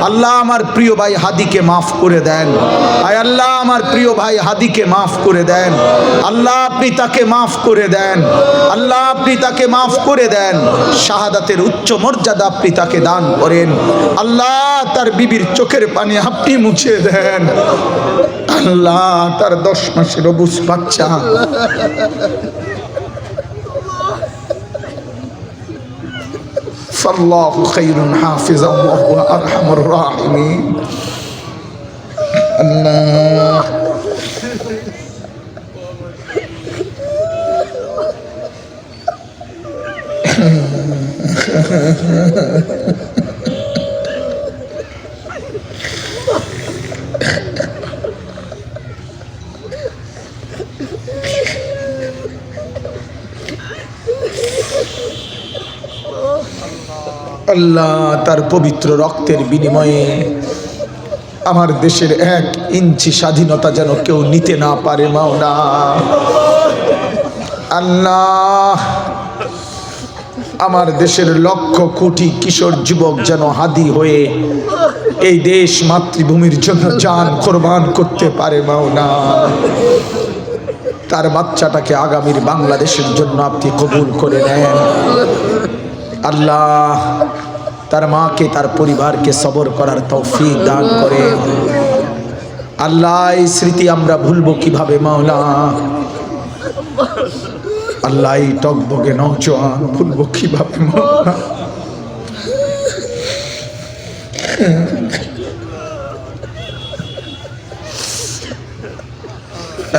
আল্লাহ আমার প্রিয় ভাই হাদিকে মাফ করে দেন। আয় আল্লাহ আমার প্রিয় ভাই হাদিকে মাফ করে দেন। আল্লাহ আপনি তাকে মাফ করে দেন। আল্লাহ আপনি তাকে মাফ করে দেন। শাহাদাতের উচ্চ মর্যাদা আপনি তাকে দান করেন। আল্লাহ তার বিবির চোখের পানি আপনি মুছে দেন। আল্লাহ তার 10 মাসের অবুঝ বাচ্চা ফাল্লাহু খায়রুন হাফিজান ওয়া হুয়া আরহামুর রাহিমিন। আল্লাহ আল্লাহ তার পবিত্র রক্তের বিনিময়ে আমার দেশের 1 ইঞ্চি স্বাধীনতা যেন কেউ নিতে না পারে মাওলা। আল্লাহ আমার দেশের লক্ষ কোটি কিশোর যুবক যেন হাদি হয়ে এই দেশ মাতৃভূমির জন্য জান কোরবান করতে পারে মাওলা। তার বাচ্চাটাকে আগামীর বাংলাদেশের জন্য আপনি কবুল করে নেন। আল্লাহ তার মাকে তার পরিবারকে সবর করার তৌফিক দান করেন। আল্লাহ এই স্মৃতি আমরা ভুলবো কিভাবে মাওলা। আল্লাহ এই টকবগে নওজোয়ান ভুলবো কিভাবে মাওলা।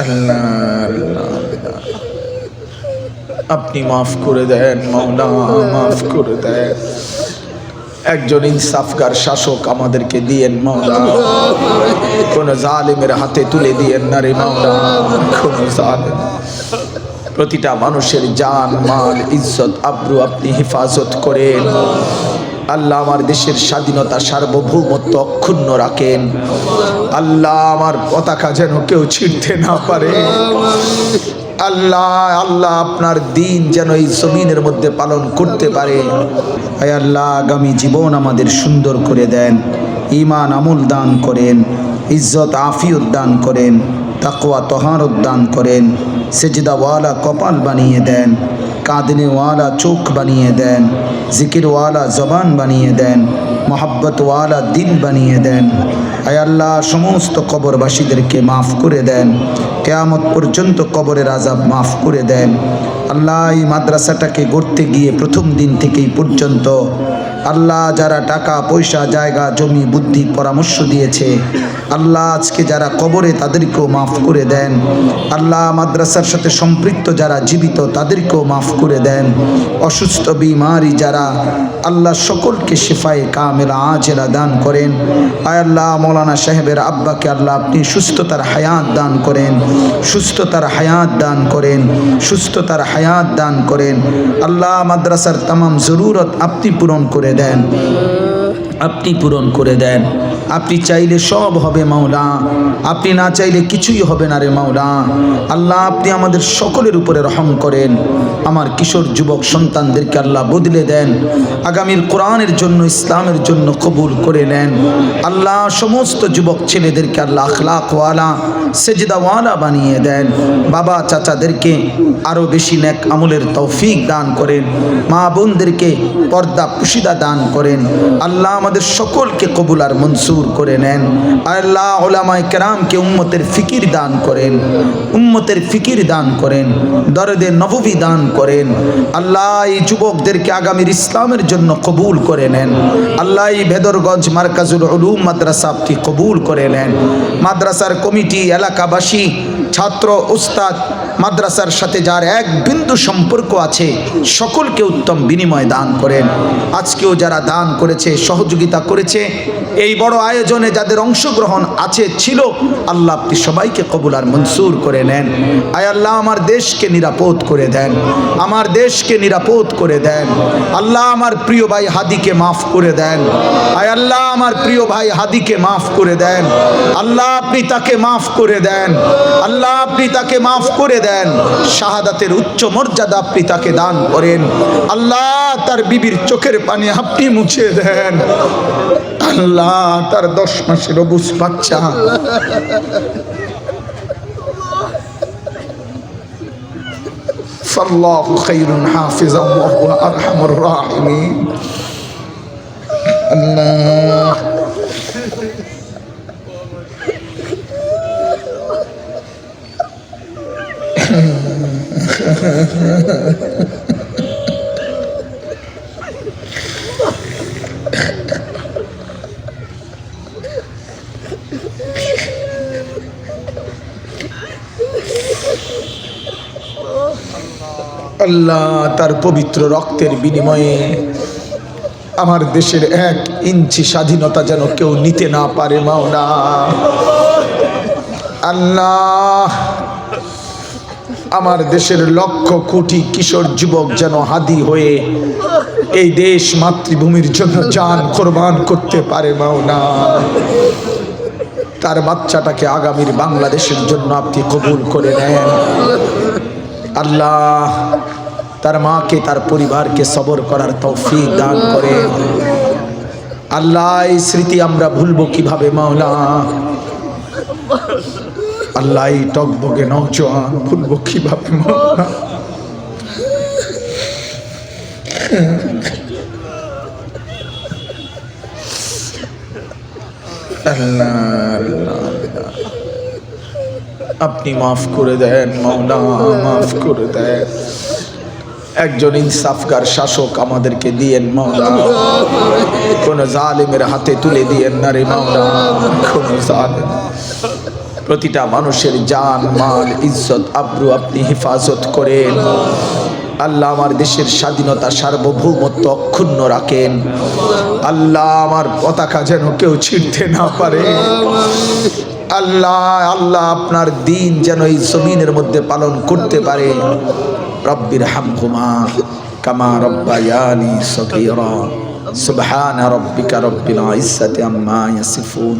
আল্লাহ আপনি মাফ করে দেন মাওলা, মাফ করে দেন। একজন ইনসাফগার শাসক আমাদেরকে দিয়েন মাওলা। কোন জালিমের হাতে তুলে দিয়েন না রে মাওলা। কোন জালিম প্রতিটা মানুষের জান মাল ইজ্জত আবরু আপনি হেফাজত করেন। আল্লাহ আমার দেশের স্বাধীনতা সার্বভৌমত্ব অক্ষুণ্ণ রাখেন। আল্লাহ আমার পতাকা যেন কেউ ছিঁড়তে না পারে। আল্লাহ আল্লাহ আপনার দিন যেন এই জমিনের মধ্যে পালন করতে পারে। আয় আল্লাহ আগামী জীবন আমাদের সুন্দর করে দেন। ঈমান আমল দান করেন, ইজ্জত আফিয়ত দান করেন, তাকওয়া তহারত দান করেন, সেজদাওয়ালা কপাল বানিয়ে দেন, কাঁদনেওয়ালা চোখ বানিয়ে দেন, জিকিরওয়ালা জবান বানিয়ে দেন, মোহাব্বতওয়ালা দিল বানিয়ে দেন। আয় আল্লাহ সমস্ত কবরবাসীদেরকে মাফ করে দেন। কিয়ামত পর্যন্ত কবরের আযাব মাফ করে দেন। আল্লাহ এই মাদ্রাসাটাকে গড়তে গিয়ে প্রথম দিন থেকেই পর্যন্ত আল্লাহ যারা টাকা পয়সা জায়গা জমি বুদ্ধি পরামর্শ দিয়েছে, আল্লাহ আজকে যারা কবরে তাদেরকেও মাফ করে দেন। আল্লাহ মাদ্রাসার সাথে সম্পৃক্ত যারা জীবিত তাদেরকেও মাফ করে দেন। অসুস্থ বিমারি যারা, আল্লাহ সকলকে শিফায়ে কামেলা আজেলা দান করেন। আয় আল্লাহ মৌলানা সাহেবের আব্বাকে আল্লাহ আপনি সুস্থতার হায়াত দান করেন, সুস্থতার হায়াত দান করেন, সুস্থতার হায়াত দান করেন। আল্লাহ মাদ্রাসার তামাম জরুরত আপনি পূরণ করে দেন, আপনি পূরণ করে দেন। আপনি চাইলে সব হবে মাওলা, আপনি না চাইলে কিছুই হবে না রে মাওলা। আল্লাহ আপনি আমাদের সকলের উপরে রহম করেন। আমার কিশোর যুবক সন্তানদেরকে আল্লাহ বদলে দেন, আগামীর কোরআনের জন্য ইসলামের জন্য কবুল করে নেন। আল্লাহ সমস্ত যুবক ছেলেদেরকে আল্লাহ আখলাকওয়ালা সেজদাওয়ালা বানিয়ে দেন। বাবা চাচাদেরকে আরও বেশি নেক আমলের তৌফিক দান করেন। মা বোনদেরকে পর্দা পুশিদা দান করেন। আল্লাহ আমাদের সকলকে কবুল আর মনসুর করে নেন। আল্লাহ উলামায়ে কেরামকে উম্মতের ফিকির দান করেন, উম্মতের ফিকির দান করেন, দরদে নববী দান করেন। আল্লাহ এই যুবকদেরকে আগামীর ইসলামের জন্য কবুল করে নেন। আল্লাহ এই ভেদরগঞ্জ মারকাজুল উলুম মাদ্রাসা আপনি কবুল করে নেন। মাদ্রাসার কমিটি, এলাকাবাসী, ছাত্র, উস্তাদ, মাদ্রাসার সাথে যার এক বিন্দু সম্পর্ক আছে সকলকে উত্তম বিনিময় দান করেন। আজকেও যারা দান করেছে, সহযোগিতা করেছে, এই বড় আয়োজনে যাদের অংশগ্রহণ আছে ছিল, আল্লাহ আপনি সবাইকে কবুল আর মনসুর করে নেন। আয় আল্লাহ আমার দেশকে নিরাপদ করে দেন, আমার দেশকে নিরাপদ করে দেন। আল্লাহ আমার প্রিয় ভাই হাদিকে মাফ করে দেন। আয় আল্লাহ আমার প্রিয় ভাই হাদিকে মাফ করে দেন। আল্লাহ আপনি তাকে মাফ করে দেন। আল্লাহ আপনি তাকে মাফ করে দেন, শাহাদাতের উচ্চ মর্যাদা আপনি তাকে দান করেন। আল্লাহ তার বিবির চোখের পানি আপনি মুছিয়ে দেন। আল্লাহ তার 10 মাসের অবুঝ বাচ্চা ফাল্লাহু খায়রুন হাফিজান ওয়া হুয়া আরহামুর রাহিমিন। আল্লাহ আল্লাহ তার পবিত্র রক্তের বিনিময়ে আমার দেশের 1 ইঞ্চি স্বাধীনতা যেন কেউ নিতে না পারে মাওলা। আল্লাহ আমার দেশের লক্ষ কোটি কিশোর যুবক যেন হাদি হয়ে এই দেশ মাতৃভূমির জন্য জান কোরবান করতে পারে মাওলা। তার বাচ্চাটাকে আগামীর বাংলাদেশের জন্য আপনি কবুল করে নেন। আল্লাহ তার মাকে তার পরিবারকে সবর করার তৌফিক দান করেন। আল্লাহ এই স্মৃতি আমরা ভুলবো কিভাবে মাওলা। আল্লাহ এই টকবগে নওজোয়ান ভুলবো কিভাবে মাওলা। আল্লাহ আপনি মাফ করে দেন মাওলা, মাফ করে দেন। একজন ইনসাফগার শাসক আমাদেরকে দিয়েন মাওলা, কোন জালিমের হাতে তুলে দিয়েন না রে মাওলা। কোন জালিম, প্রতিটা মানুষের জান মাল ইজ্জত আবরু আপনি হেফাজত করেন। আল্লাহ আমার দেশের স্বাধীনতা সার্বভৌমত্ব অক্ষুণ্ণ রাখেন। আল্লাহ আমার পতাকা যেন কেউ ছিঁড়তে না পারে। আল্লাহ আল্লাহ আপনার দিন যেন এই জমিনের মধ্যে পালন করতে পারে। রব্বির হামহুমা কামা রব্বায়ানি সগীরা। সুবহান রাব্বিকা রব্বিল ইজ্জাতি আম্মা ইয়াসিফুন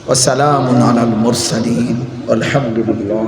ওয়া সালামুন আলাল মুরসালিন। আলহামদুলিল্লাহ।